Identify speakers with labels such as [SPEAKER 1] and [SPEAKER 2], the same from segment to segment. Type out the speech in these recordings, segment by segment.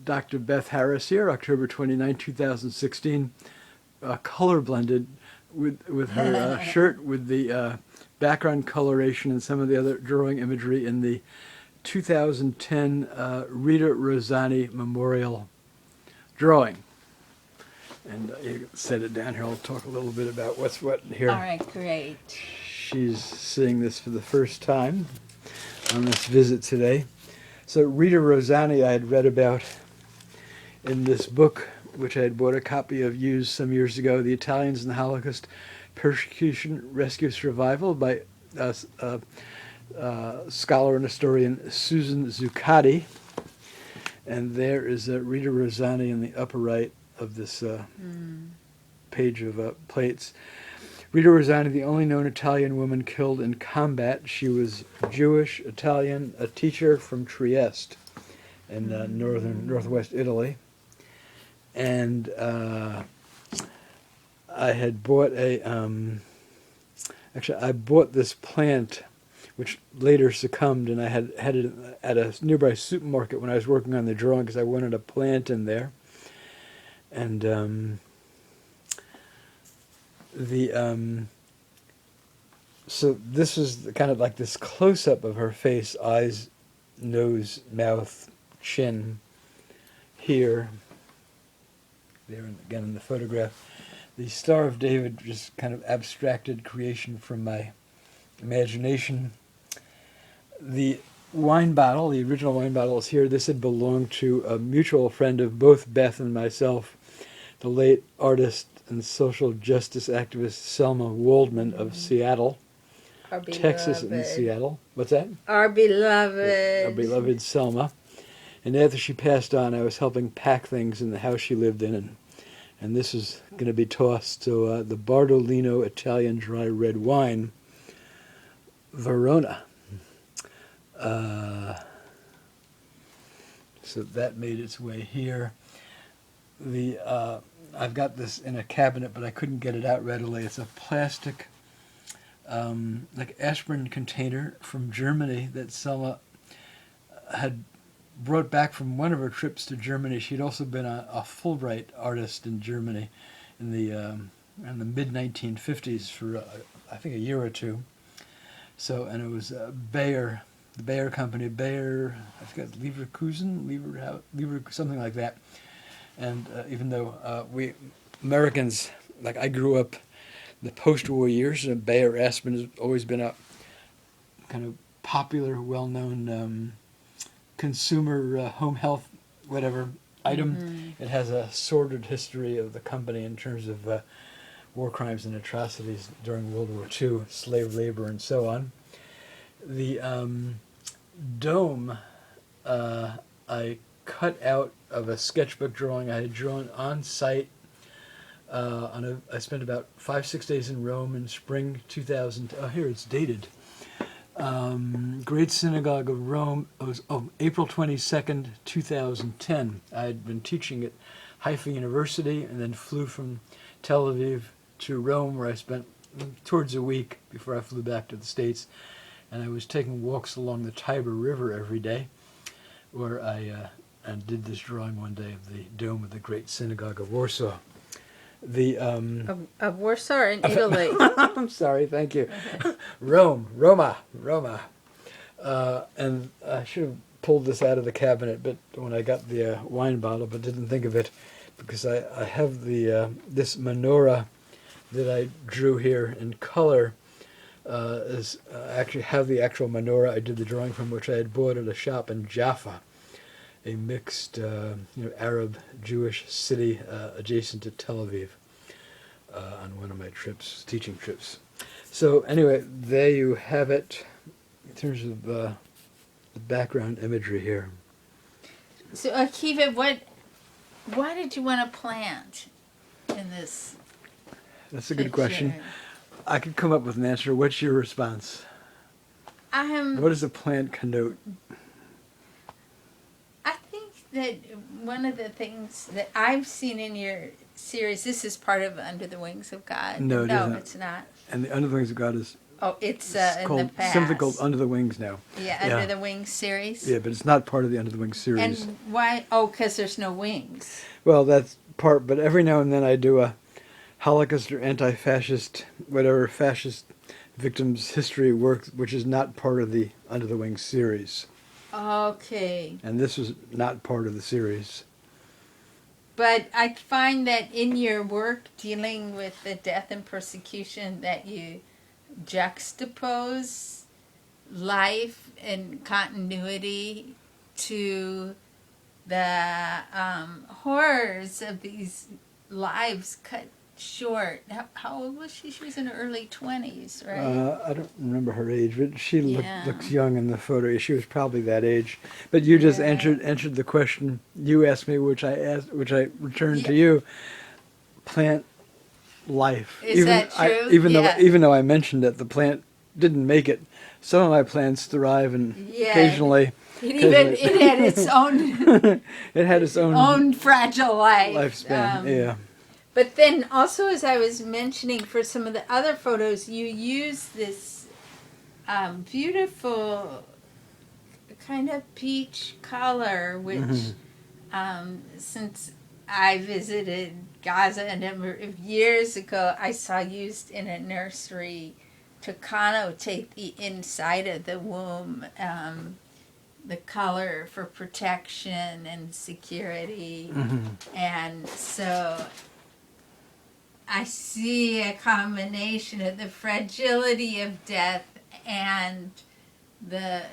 [SPEAKER 1] Dr. Beth Harris here, October 29, 2016, color blended with her shirt with the background coloration and some of the other drawing imagery in the 2010 Rita Rosani Memorial drawing. And you can set it down here. I'll talk a little bit about what's what here.
[SPEAKER 2] All right, great.
[SPEAKER 1] She's seeing this for the first time on this visit today. So Rita Rosani I had read about in this book, which I had bought a copy of used some years ago, The Italians in the Holocaust, Persecution, Rescue, Survival, by scholar and historian Susan Zuccotti. And there is Rita Rosani in the upper right of this page of plates. Rita Rosani, the only known Italian woman killed in combat. She was Jewish, Italian, a teacher from Trieste in northwest Italy. And I had bought I bought this plant, which later succumbed, and I had it at a nearby supermarket when I was working on the drawing because I wanted a plant in there. And so this is kind of like this close-up of her face, eyes, nose, mouth, chin, here, there, and again in the photograph. The Star of David, just kind of abstracted creation from my imagination. The wine bottle, the original wine bottle is here. This had belonged to a mutual friend of both Beth and myself, the late artist and social justice activist Selma Waldman of Seattle, Texas and Seattle. What's that?
[SPEAKER 2] Our beloved.
[SPEAKER 1] Our beloved Selma. And after she passed on, I was helping pack things in the house she lived in, and this is going to be tossed to the Bardolino Italian dry red wine, Verona. So that made its way here. I've got this in a cabinet, but I couldn't get it out readily. It's a plastic, like aspirin container from Germany that Selma had brought back from one of her trips to Germany. She'd also been a Fulbright artist in Germany in the mid-1950s for I think a year or two. So, and it was Bayer, the Bayer company, Bayer, I forget, Leverkusen, something like that. And even though we Americans, like I grew up in the post-war years, and Bayer aspirin has always been a kind of popular, well-known consumer home health, whatever item. Mm-hmm. It has a sordid history of the company in terms of war crimes and atrocities during World War II, slave labor, and so on. The dome I cut out of a sketchbook drawing I had drawn on site. I spent about 5-6 days in Rome in spring 2000. Oh, here it's dated. Great Synagogue of Rome. It was April 22nd, 2010. I had been teaching at Haifa University and then flew from Tel Aviv to Rome, where I spent towards a week before I flew back to the States. And I was taking walks along the Tiber River every day, where I did this drawing one day of the dome of the Great Synagogue of Warsaw.
[SPEAKER 2] Of Warsaw or in Italy?
[SPEAKER 1] I'm sorry, thank you. Roma. And I should have pulled this out of the cabinet, but when I got the wine bottle, but didn't think of it, because I have this menorah that I drew here in color. Actually have the actual menorah I did the drawing from, which I had bought at a shop in Jaffa, a mixed Arab-Jewish city adjacent to Tel Aviv, on one of my trips, teaching trips. So anyway, there you have it in terms of the background imagery here.
[SPEAKER 2] So Akiva, why did you want to plant in this?
[SPEAKER 1] That's a good question. I could come up with an answer. What's your response? What does a plant connote?
[SPEAKER 2] I think that one of the things that I've seen in your series, this is part of Under the Wings of God.
[SPEAKER 1] No,
[SPEAKER 2] it's not.
[SPEAKER 1] And the Under the Wings of God is
[SPEAKER 2] Oh, it's
[SPEAKER 1] It's
[SPEAKER 2] in the
[SPEAKER 1] called
[SPEAKER 2] past.
[SPEAKER 1] simply called Under the Wings now.
[SPEAKER 2] Yeah, Under the Wings series.
[SPEAKER 1] Yeah, but it's not part of the Under the Wings series.
[SPEAKER 2] And why? Oh, because there's no wings.
[SPEAKER 1] Well, that's part, but every now and then I do a Holocaust or anti-fascist, whatever fascist victims history work, which is not part of the Under the Wings series.
[SPEAKER 2] Okay.
[SPEAKER 1] And this was not part of the series.
[SPEAKER 2] But I find that in your work dealing with the death and persecution that you juxtapose life and continuity to the horrors of these lives cut short. How old was she? She was in her early 20s, right?
[SPEAKER 1] I don't remember her age, but she
[SPEAKER 2] Yeah.
[SPEAKER 1] looks young in the photo. She was probably that age. But you just
[SPEAKER 2] Yeah.
[SPEAKER 1] answered the question you asked me, which I returned to
[SPEAKER 2] Yeah.
[SPEAKER 1] you. Plant life.
[SPEAKER 2] Is that true?
[SPEAKER 1] Even though I mentioned that the plant didn't make it, some of my plants thrive, and
[SPEAKER 2] Yeah.
[SPEAKER 1] occasionally
[SPEAKER 2] It had its own
[SPEAKER 1] it had its own
[SPEAKER 2] fragile life.
[SPEAKER 1] lifespan. Yeah.
[SPEAKER 2] But then also, as I was mentioning, for some of the other photos, you use this beautiful kind of peach color, which since I visited Gaza a number of years ago, I saw used in a nursery to connotate the inside of the womb, the color for protection and security. And so I see a combination of the fragility of death and the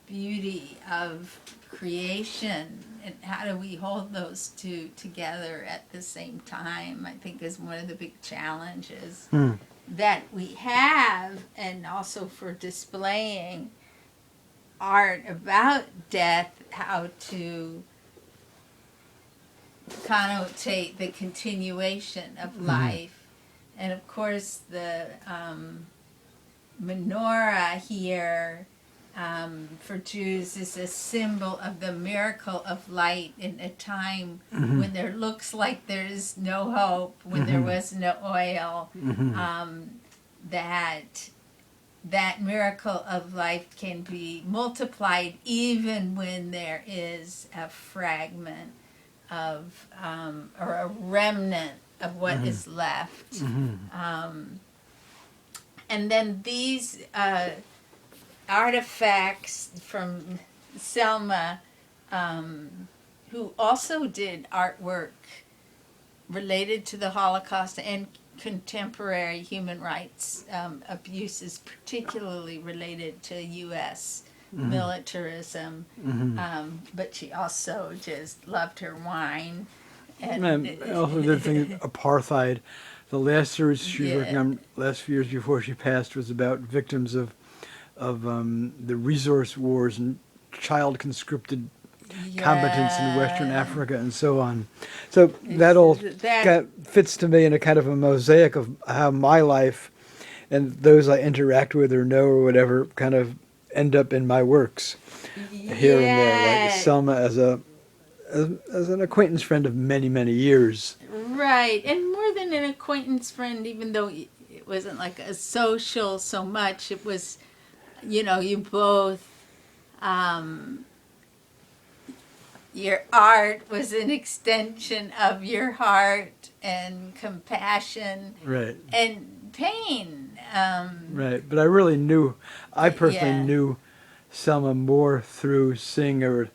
[SPEAKER 2] beauty of creation, and how do we hold those two together at the same time, I think is one of the big challenges that we have, and also for displaying art about death, how to connotate the continuation of life. And of course the menorah here for Jews is a symbol of the miracle of light in a time when there looks like there's no hope, when there was no oil, that miracle of life can be multiplied even when there is a fragment of or a remnant of what is left. And then these artifacts from Selma, who also did artwork related to the Holocaust and contemporary human rights abuses, particularly related to U.S. militarism. But she also just loved her wine. And
[SPEAKER 1] I also did think apartheid. The last series she was working on, last few years before she passed, was about victims of the resource wars and child conscripted combatants in Western Africa and so on. So that all fits to me in a kind of a mosaic of how my life and those I interact with or know or whatever kind of end up in my works here and there. Like Selma as an acquaintance friend of many, many years.
[SPEAKER 2] Right, and more than an acquaintance friend, even though it wasn't like a social so much, it was, you both, your art was an extension of your heart and compassion and pain.
[SPEAKER 1] Right, but I personally knew Selma more through seeing her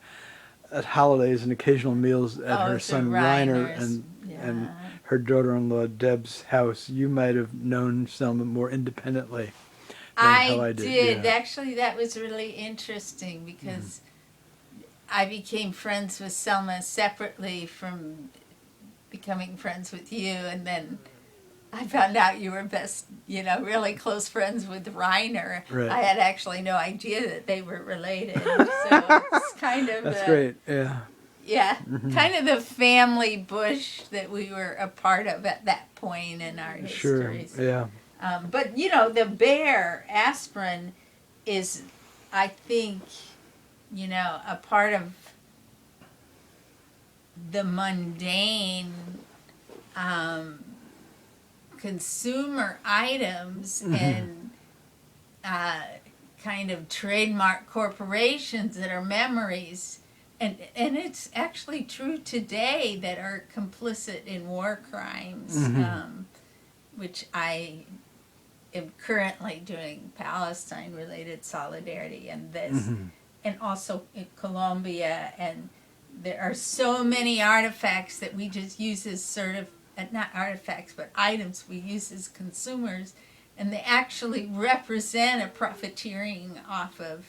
[SPEAKER 1] at holidays and occasional meals at her son Reiner and her daughter-in-law Deb's house. You might have known Selma more independently than how I did.
[SPEAKER 2] Yeah. Actually, that was really interesting because I became friends with Selma separately from becoming friends with you, and then I found out you were really close friends with Reiner.
[SPEAKER 1] Right.
[SPEAKER 2] I had actually no idea that they were related. So it's kind of
[SPEAKER 1] That's great, yeah.
[SPEAKER 2] Yeah, kind of the family bush that we were a part of at that point in our histories.
[SPEAKER 1] Sure, yeah.
[SPEAKER 2] But, the bear, aspirin, is, I think, a part of the mundane consumer items and kind of trademark corporations that are memories. And it's actually true today that are complicit in war crimes, which I am currently doing Palestine-related solidarity and this, and also in Colombia. And there are so many artifacts that we just use as sort of, not artifacts, but items we use as consumers, and they actually represent a profiteering off of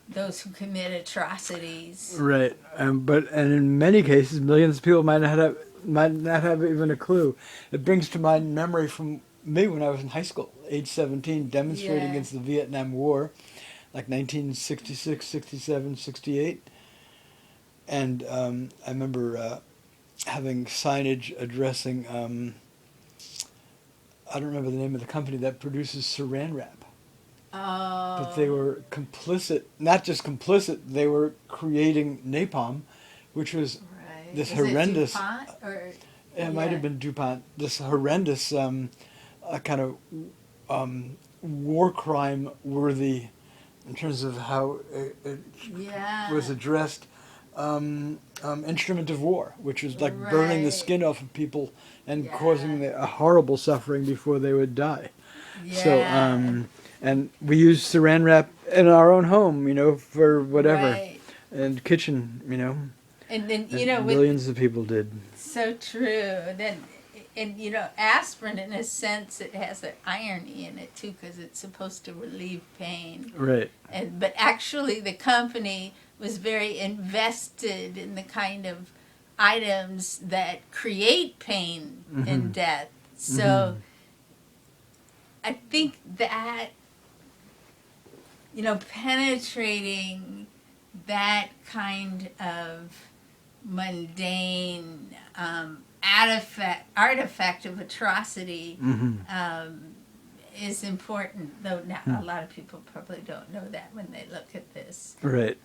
[SPEAKER 2] those who commit atrocities.
[SPEAKER 1] Right, and in many cases, millions of people might not have even a clue. It brings to mind memory from me when I was in high school, age 17, demonstrating against the Vietnam War, like 1966, 67, 68. And I remember having signage addressing, I don't remember the name of the company that produces saran wrap.
[SPEAKER 2] Oh.
[SPEAKER 1] But they were complicit, not just complicit, they were creating napalm, which was this horrendous...
[SPEAKER 2] It DuPont, or,
[SPEAKER 1] it might have been DuPont. This horrendous kind of war crime worthy in terms of how it was addressed. Instrument of war, which was like burning the skin off of people and causing a horrible suffering before they would die.
[SPEAKER 2] Yeah.
[SPEAKER 1] So, and we used saran wrap in our own home, for whatever, and kitchen,
[SPEAKER 2] And then,
[SPEAKER 1] millions of people did.
[SPEAKER 2] So true. And aspirin, in a sense, it has an irony in it too, because it's supposed to relieve pain.
[SPEAKER 1] Right.
[SPEAKER 2] But actually, the company was very invested in the kind of items that create pain and death. So I think that, penetrating that kind of mundane artifact of atrocity is important, though not a lot of people probably don't know that when they look at this.
[SPEAKER 1] Right.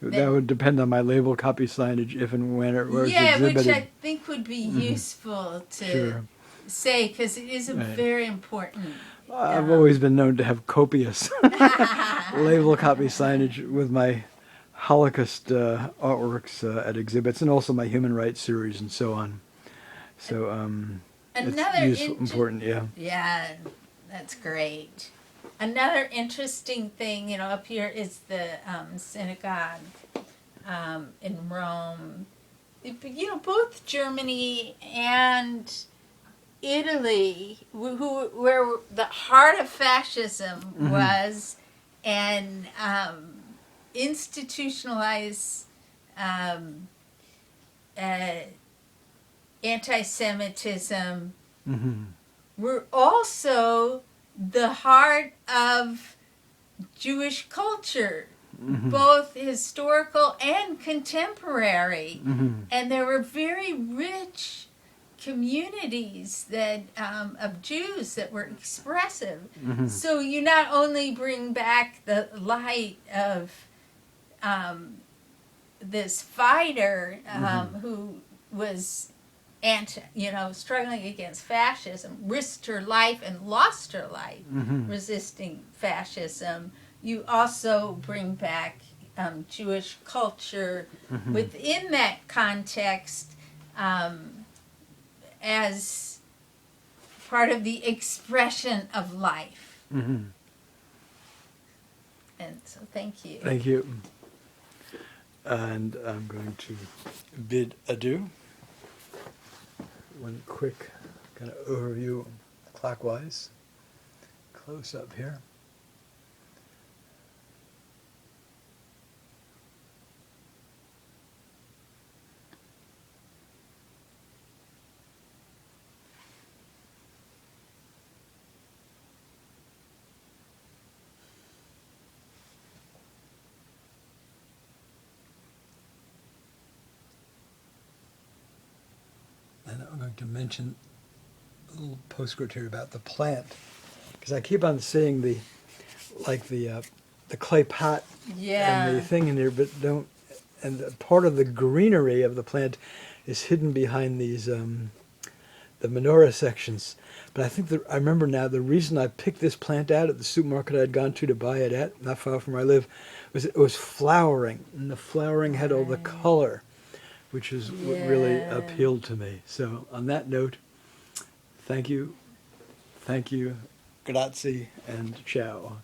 [SPEAKER 1] That would depend on my label copy signage if and when it was exhibited.
[SPEAKER 2] Which I think would be useful to say, because it is a very important...
[SPEAKER 1] I've always been known to have copious label copy signage with my Holocaust artworks at exhibits, and also my human rights series and so on. So it's important,
[SPEAKER 2] Yeah, that's great. Another interesting thing, up here is the synagogue in Rome. Both Germany and Italy, where the heart of fascism was, and institutionalized anti-Semitism were also the heart of Jewish culture, both historical and contemporary. And there were very rich communities that of Jews that were expressive. So you not only bring back the light of this fighter who was struggling against fascism, risked her life and lost her life resisting fascism. You also bring back Jewish culture within that context as part of the expression of life. And so thank you.
[SPEAKER 1] Thank you. And I'm going to bid adieu. One quick kind of overview clockwise. Close up here. And I'm going to mention a little postscript here about the plant, because I keep on seeing the clay pot and the thing in there, but don't. And part of the greenery of the plant is hidden behind these the menorah sections. But I think I remember now the reason I picked this plant out at the supermarket I had gone to buy it at, not far from where I live, was it was flowering, and the flowering had all the color, which is what really appealed to me. So on that note, thank you, grazie, and ciao.